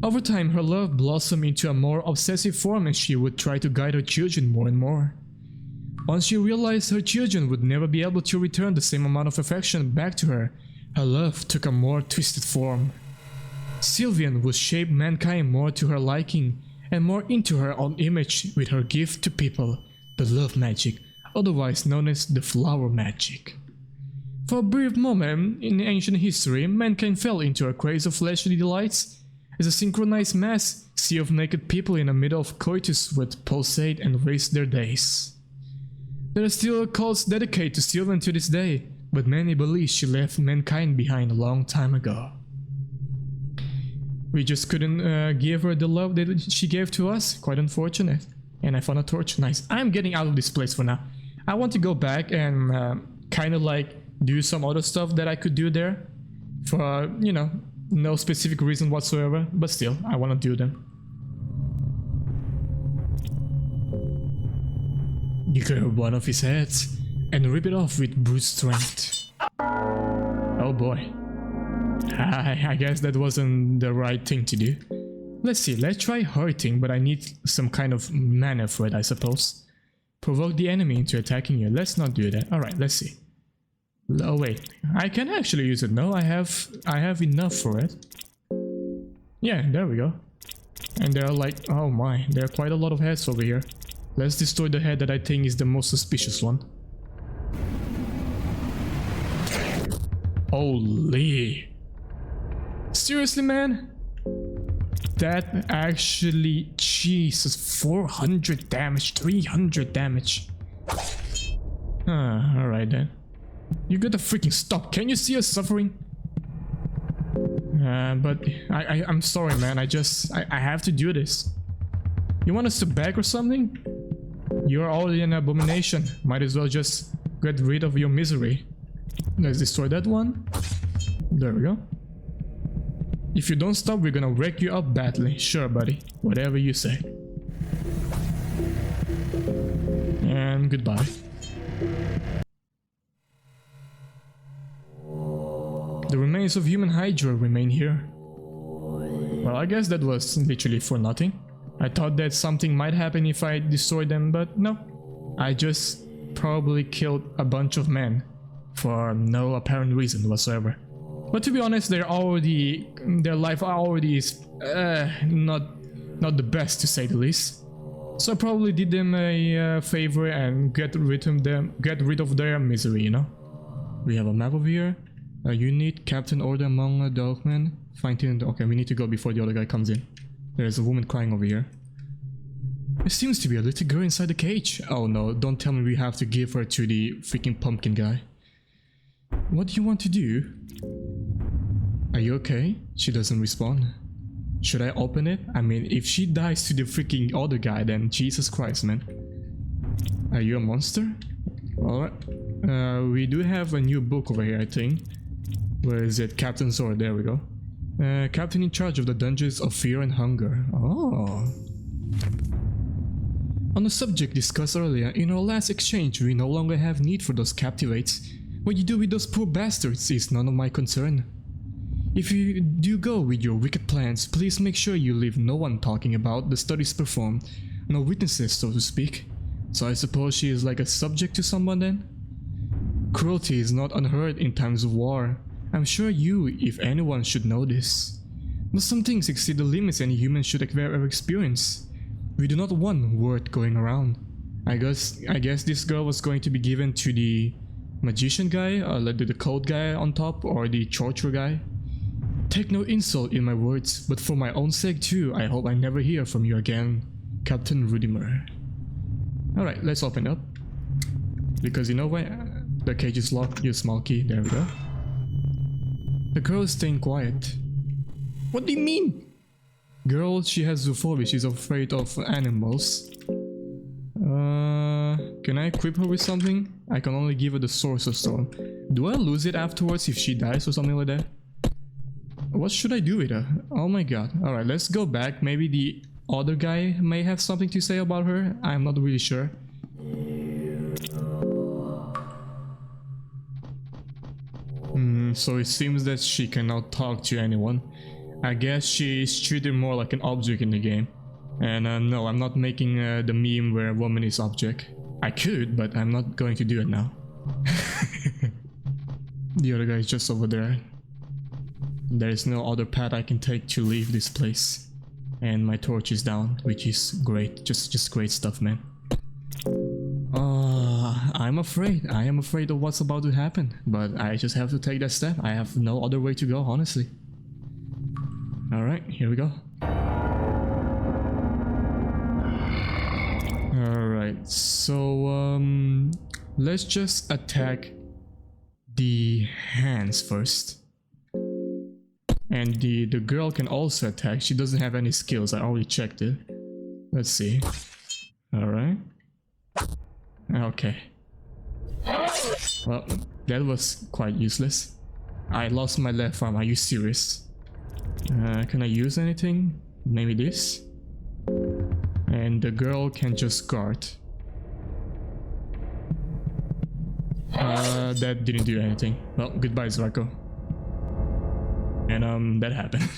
Over time, her love blossomed into a more obsessive form as she would try to guide her children more and more. Once she realized her children would never be able to return the same amount of affection back to her, her love took a more twisted form. Sylvan would shape mankind more to her liking and more into her own image with her gift to people, the love magic, otherwise known as the flower magic. For a brief moment in ancient history, mankind fell into a craze of fleshly delights. As a synchronized mass, sea of naked people in the middle of coitus would pulsate and waste their days. There are still cults dedicated to Sylvan to this day, but many believe she left mankind behind a long time ago. We just couldn't give her the love that she gave to us. Quite unfortunate. And I found a torch. Nice. I'm getting out of this place for now. I want to go back and kind of like do some other stuff that I could do there. For, you know, no specific reason whatsoever. But still, I want to do them. You grab one of his heads and rip it off with brute strength. Oh boy. I guess that wasn't the right thing to do. Let's see, let's try hurting, but I need some kind of mana for it, I suppose. Provoke the enemy into attacking you. Let's not do that. Alright, let's see. Oh wait, I can actually use it. No, I have enough for it. Yeah, there we go. And there are like, oh my, there are quite a lot of heads over here. Let's destroy the head that I think is the most suspicious one. Holy. Seriously, man? That actually, Jesus, 400 damage, 300 damage. Alright then. You gotta freaking stop. Can you see us suffering? But I'm sorry, man. I have to do this. You want us to beg or something? You're already an abomination. Might as well just get rid of your misery. Let's destroy that one. There we go. If you don't stop, we're gonna wreck you up badly. Sure, buddy. Whatever you say. And goodbye. The remains of human Hydra remain here. Well, I guess that was literally for nothing. I thought that something might happen if I destroyed them, but no. I just probably killed a bunch of men for no apparent reason whatsoever. But to be honest, their life already is not the best, to say the least. So I probably did them a favor and get rid of their misery, you know. We have a map over here. A unit, captain order among dogmen. Okay, we need to go before the other guy comes in. There's a woman crying over here. There seems to be a little girl inside the cage. Oh no, don't tell me we have to give her to the freaking pumpkin guy. What do you want to do? Are you okay? She doesn't respond. Should I open it? I mean, if she dies to the freaking other guy, then Jesus Christ, man. Are you a monster? Alright. We do have a new book over here, I think. Where is it? Captain Sword, there we go. Captain in charge of the dungeons of fear and hunger. Oh. On the subject discussed earlier, in our last exchange, we no longer have need for those captivates. What you do with those poor bastards is none of my concern. If you do go with your wicked plans, please make sure you leave no one talking about the studies performed, no witnesses, so to speak. So I suppose she is like a subject to someone then? Cruelty is not unheard in times of war. I'm sure you, if anyone, should know this. But some things exceed the limits any human should ever experience. We do not want word going around. I guess this girl was going to be given to the magician guy, the code guy on top, or the torture guy. Take no insult in my words, but for my own sake too, I hope I never hear from you again, Captain Rudimer. Alright, let's open up. Because you know what? The cage is locked. Use small key. There we go. The girl is staying quiet. What do you mean? Girl, she has zoophobia. She's afraid of animals. Can I equip her with something? I can only give her the Sorcerer's Stone. Do I lose it afterwards if she dies or something like that? What should I do with her? Oh my god. Alright, let's go back. Maybe the other guy may have something to say about her. I'm not really sure. So it seems that she cannot talk to anyone. I guess she is treated more like an object in the game. And no, I'm not making the meme where a woman is object. I could, but I'm not going to do it now. The other guy is just over there. There is no other path I can take to leave this place. And my torch is down, which is great. Just great stuff, man. I'm afraid. I am afraid of what's about to happen. But I just have to take that step. I have no other way to go, honestly. Alright, here we go. Alright, so let's just attack the hands first. And the girl can also attack. She doesn't have any skills. I already checked it. Let's see. Alright. Okay. Well, that was quite useless. I lost my left arm. Are you serious? Can I use anything? Maybe this? And the girl can just guard. That didn't do anything. Well, goodbye, Zrako. And that happened.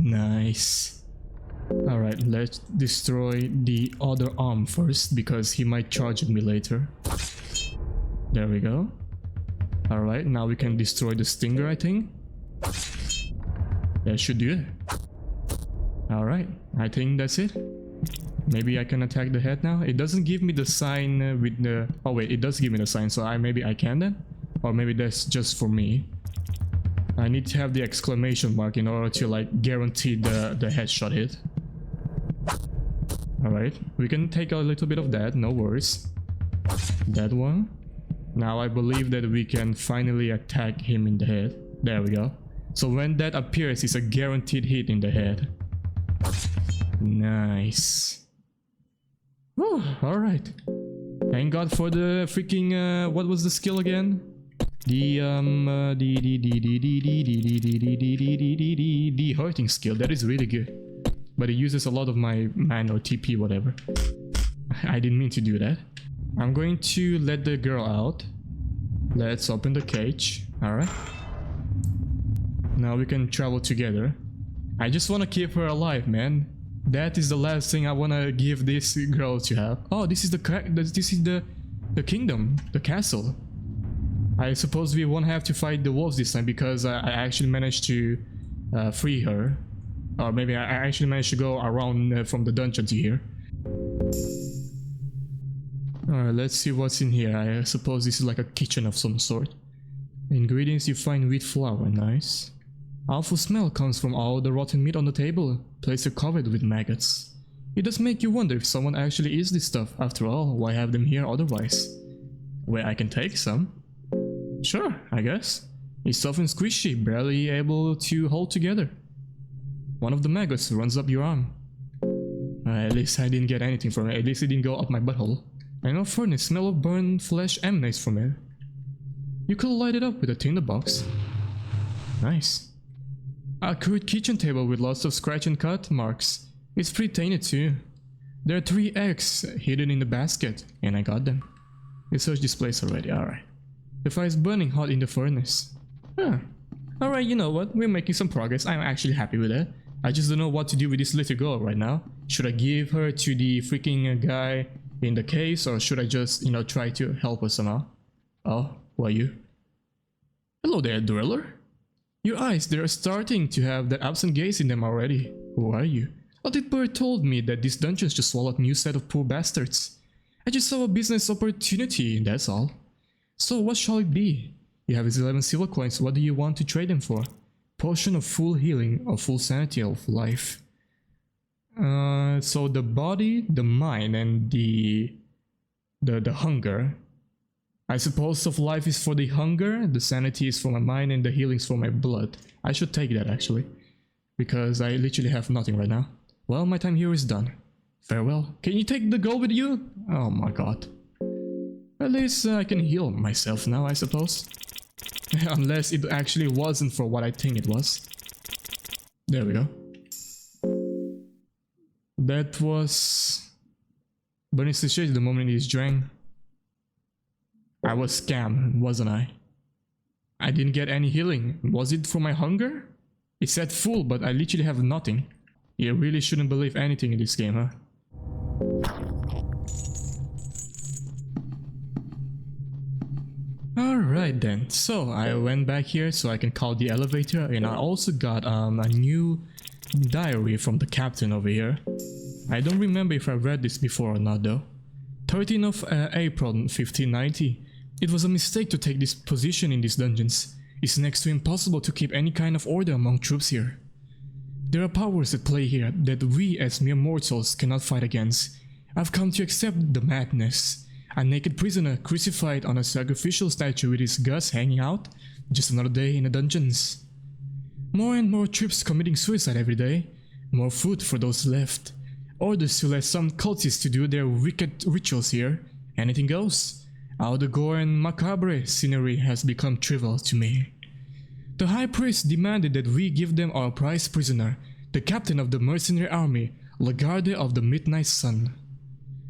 Nice. Alright, let's destroy the other arm first because he might charge at me later. There we go. Alright, now we can destroy the stinger, I think. That should do it. Alright, I think that's it. Maybe I can attack the head now. It doesn't give me the sign with the... Oh wait, it does give me the sign, so maybe I can then? Or maybe that's just for me. I need to have the exclamation mark in order to like guarantee the headshot hit. Alright, we can take a little bit of that, no worries. That one. Now I believe that we can finally attack him in the head. There we go. So when that appears, it's a guaranteed hit in the head. Nice. Oh, alright. Thank God for the freaking, what was the skill again? The hurting skill. That is really good. But it uses a lot of my mana or TP, whatever. I didn't mean to do that. I'm going to let the girl out. Let's open the cage. Alright. Now we can travel together. I just want to keep her alive, man. That is the last thing I want to give this girl to have. Oh, this is the kingdom, the castle. I suppose we won't have to fight the wolves this time because I actually managed to free her. Or maybe I actually managed to go around from the dungeon to here. Alright, let's see what's in here. I suppose this is like a kitchen of some sort. Ingredients you find: wheat flour, nice. Awful smell comes from all the rotten meat on the table, places covered with maggots. It does make you wonder if someone actually eats this stuff. After all, why have them here otherwise? Wait, I can take some? Sure, I guess. It's soft and squishy, barely able to hold together. One of the maggots runs up your arm. At least I didn't get anything from it. At least it didn't go up my butthole. I know furnace smell of burned flesh emanates from it. You could light it up with a tinderbox. Nice. A crude kitchen table with lots of scratch and cut marks. It's pretty tainted too. There are 3 eggs hidden in the basket, and I got them. You searched this place already, alright. The fire is burning hot in the furnace. Huh. Alright, you know what? We're making some progress. I'm actually happy with that. I just don't know what to do with this little girl right now. Should I give her to the freaking guy in the case, or should I just, you know, try to help her somehow? Oh, who are you? Hello there, Dweller. Your eyes, they're starting to have that absent gaze in them already. Who are you? Audit Bird told me that this dungeon's just swallowed a new set of poor bastards. I just saw a business opportunity, that's all. So what shall it be? You have 11 silver coins, what do you want to trade them for? Potion of full healing or full sanity of life. So the body, the mind, and the hunger. I suppose of life is for the hunger, the sanity is for my mind, and the healing is for my blood. I should take that actually, because I literally have nothing right now. Well, my time here is done. Farewell. Can you take the girl with you? Oh my god. At least I can heal myself now, I suppose. Unless it actually wasn't for what I think it was. There we go. That was... Burning situation the moment it is drank. I was scammed, wasn't I? I didn't get any healing. Was it for my hunger? It said full, but I literally have nothing. You really shouldn't believe anything in this game, huh? Alright then, so I went back here so I can call the elevator, and I also got a new diary from the captain over here. I don't remember if I read this before or not though. 13th of April 1590. It was a mistake to take this position in these dungeons. It's next to impossible to keep any kind of order among troops here. There are powers at play here that we as mere mortals cannot fight against. I've come to accept the madness. A naked prisoner crucified on a sacrificial statue with his guts hanging out. Just another day in the dungeons. More and more troops committing suicide every day. More food for those left. Orders to let some cultists to do their wicked rituals here. Anything goes. All the gore and macabre scenery has become trivial to me. The high priest demanded that we give them our prized prisoner, the captain of the mercenary army, Lagarde of the Midnight Sun.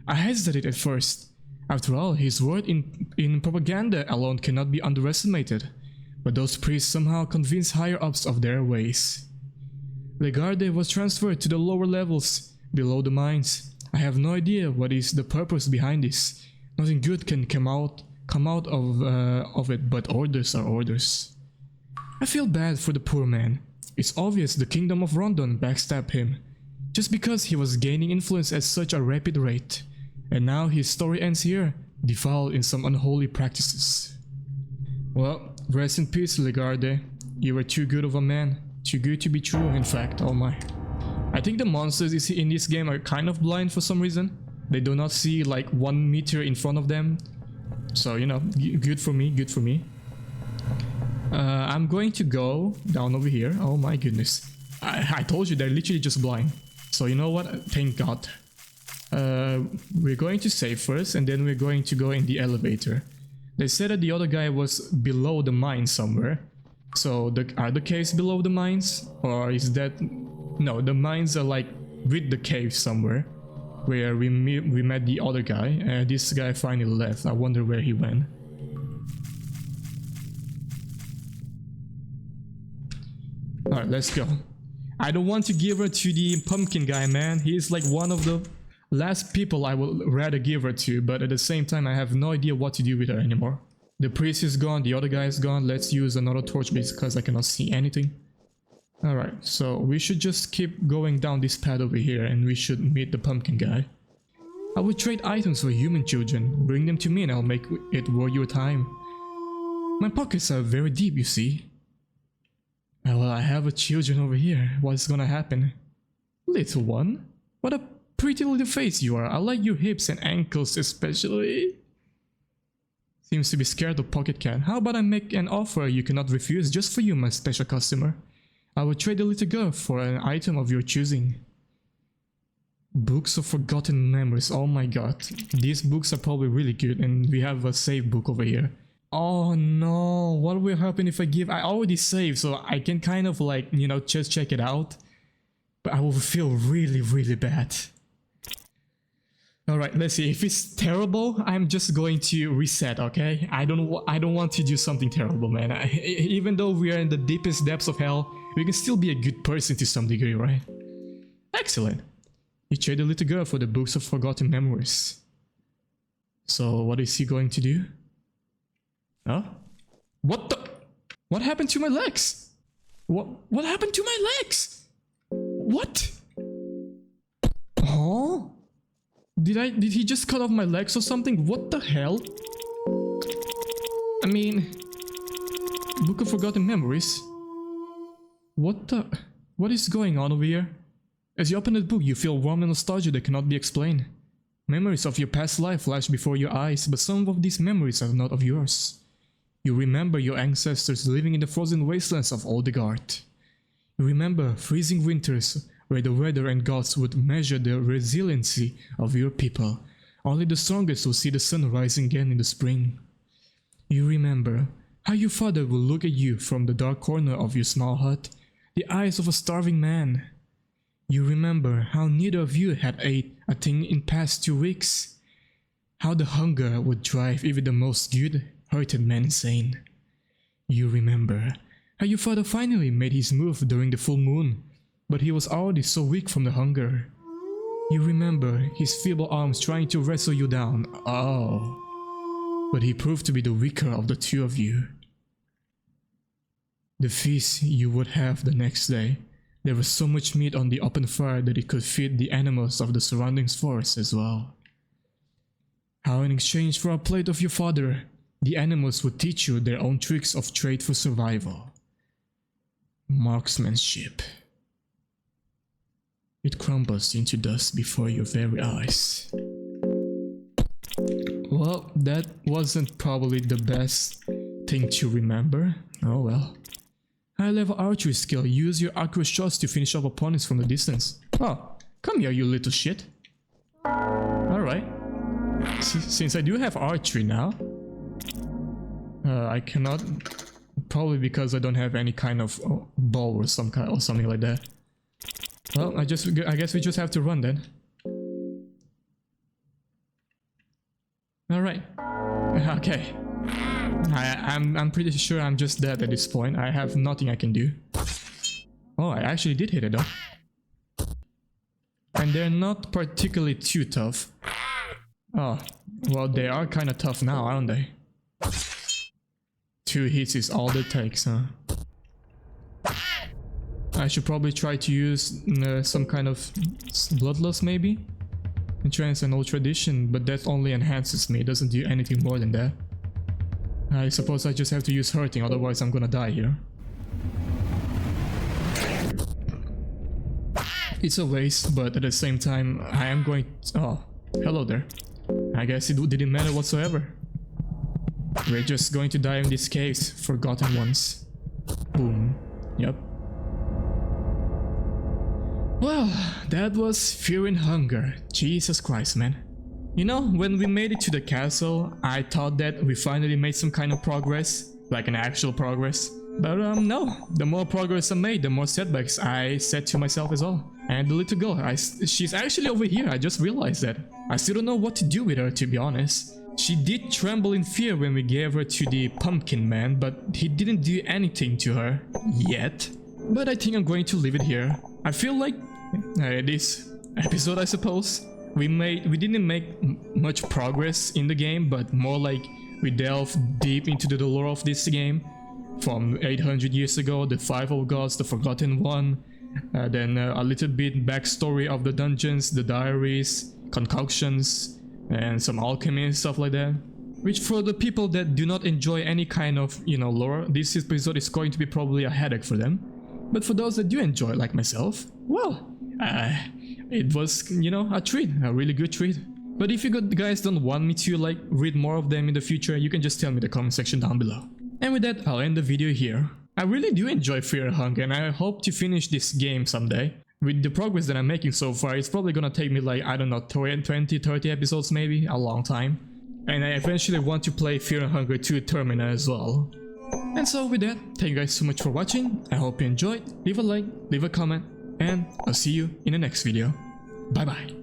I hesitated at first. After all, his word in propaganda alone cannot be underestimated, but those priests somehow convinced higher-ups of their ways. Lagarde was transferred to the lower levels, below the mines. I have no idea what is the purpose behind this. Nothing good can come come out of it, but orders are orders. I feel bad for the poor man. It's obvious the kingdom of Rondon backstabbed him, just because he was gaining influence at such a rapid rate. And now his story ends here, defiled in some unholy practices. Well, rest in peace, Legarde. You were too good of a man. Too good to be true, in fact, oh my. I think the monsters in this game are kind of blind for some reason. They do not see like 1 meter in front of them. So, you know, good for me, good for me. I'm going to go down over here. Oh my goodness. I told you they're literally just blind. So you know what? Thank God. We're going to save first and then we're going to go in the elevator. They said that the other guy was below the mine somewhere. So are the caves below the mines? Or is that... No, the mines are like with the cave somewhere. Where we met the other guy. This guy finally left. I wonder where he went. Alright, let's go. I don't want to give her to the pumpkin guy, man. He's like one of the last people I would rather give her to, but at the same time I have no idea what to do with her anymore. The priest is gone, the other guy is gone. Let's use another torch because I cannot see anything. Alright, so we should just keep going down this path over here and we should meet the pumpkin guy. I will trade items for human children. Bring them to me and I'll make it worth your time. My pockets are very deep, you see. Well, I have a children over here. What's gonna happen? Little one? What a pretty little face you are. I like your hips and ankles especially. Seems to be scared of Pocket Cat. How about I make an offer you cannot refuse just for you, my special customer? I will trade the little girl for an item of your choosing. Books of Forgotten Memories. Oh my god. These books are probably really good and we have a save book over here. Oh no, what will happen if I give... I already saved, so I can kind of like, you know, just check it out. But I will feel really, really bad. Alright, let's see. If it's terrible, I'm just going to reset, okay? I don't want to do something terrible, man. Even though we are in the deepest depths of hell, we can still be a good person to some degree, right? Excellent. You trade the little girl for the books of forgotten memories. So what is he going to do? Huh? What the? What happened to my legs? What happened to my legs? What? Oh? Did he just cut off my legs or something? What the hell? I mean, Book of Forgotten Memories. What is going on over here? As you open the book, you feel warm nostalgia that cannot be explained. Memories of your past life flash before your eyes, but some of these memories are not of yours. You remember your ancestors living in the frozen wastelands of Oldegard. You remember freezing winters where the weather and gods would measure the resiliency of your people. Only the strongest will see the sun rising again in the spring. You remember how your father will look at you from the dark corner of your small hut, the eyes of a starving man. You remember how neither of you had ate a thing in past 2 weeks. How the hunger would drive even the most good-hearted man insane. You remember how your father finally made his move during the full moon, but he was already so weak from the hunger. You remember his feeble arms trying to wrestle you down. Oh. But he proved to be the weaker of the two of you. The feast you would have the next day. There was so much meat on the open fire that it could feed the animals of the surrounding forest as well. How in exchange for a plate of your father, the animals would teach you their own tricks of trade for survival. Marksmanship. It crumbles into dust before your very eyes. Well, that wasn't probably the best thing to remember. Oh well. High level archery skill. Use your accurate shots to finish off opponents from the distance. Oh, come here you little shit. Alright. Since I do have archery now, I cannot... Probably because I don't have any kind of bow or something like that. Well, I guess we just have to run then. Alright. Okay. I'm pretty sure I'm just dead at this point. I have nothing I can do. Oh, I actually did hit it though. And they're not particularly too tough. Oh, well they are kinda tough now, aren't they? 2 hits is all that takes, huh? I should probably try to use some kind of bloodlust maybe? Entrance and old tradition, but that only enhances me, it doesn't do anything more than that. I suppose I just have to use hurting, otherwise I'm gonna die here. It's a waste, but at the same time, I am going oh, hello there. I guess it didn't matter whatsoever. We're just going to die in this case, forgotten ones. Boom. Yep. Well, that was Fear and Hunger. Jesus Christ, man. You know, when we made it to the castle, I thought that we finally made some kind of progress, like an actual progress. But no, the more progress I made, the more setbacks I set to myself as well. And the little girl, she's actually over here, I just realized that. I still don't know what to do with her, to be honest. She did tremble in fear when we gave her to the pumpkin man, but he didn't do anything to her. Yet. But I think I'm going to leave it here. I feel like this episode, I suppose, we didn't make much progress in the game, but more like we delved deep into the lore of this game. From 800 years ago, the 5 old gods, the Forgotten One, then a little bit backstory of the dungeons, the diaries, concoctions, and some alchemy and stuff like that. Which for the people that do not enjoy any kind of, lore, this episode is going to be probably a headache for them. But for those that do enjoy, like myself, well, it was, a treat, a really good treat. But if you guys don't want me to read more of them in the future, you can just tell me in the comment section down below. And with that, I'll end the video here. I really do enjoy Fear and Hunger, and I hope to finish this game someday. With the progress that I'm making so far, it's probably gonna take me I don't know, 20, 30 episodes maybe, a long time. And I eventually want to play Fear and Hunger 2 Termina as well. And so with that, thank you guys so much for watching, I hope you enjoyed, leave a like, leave a comment, and I'll see you in the next video. Bye bye.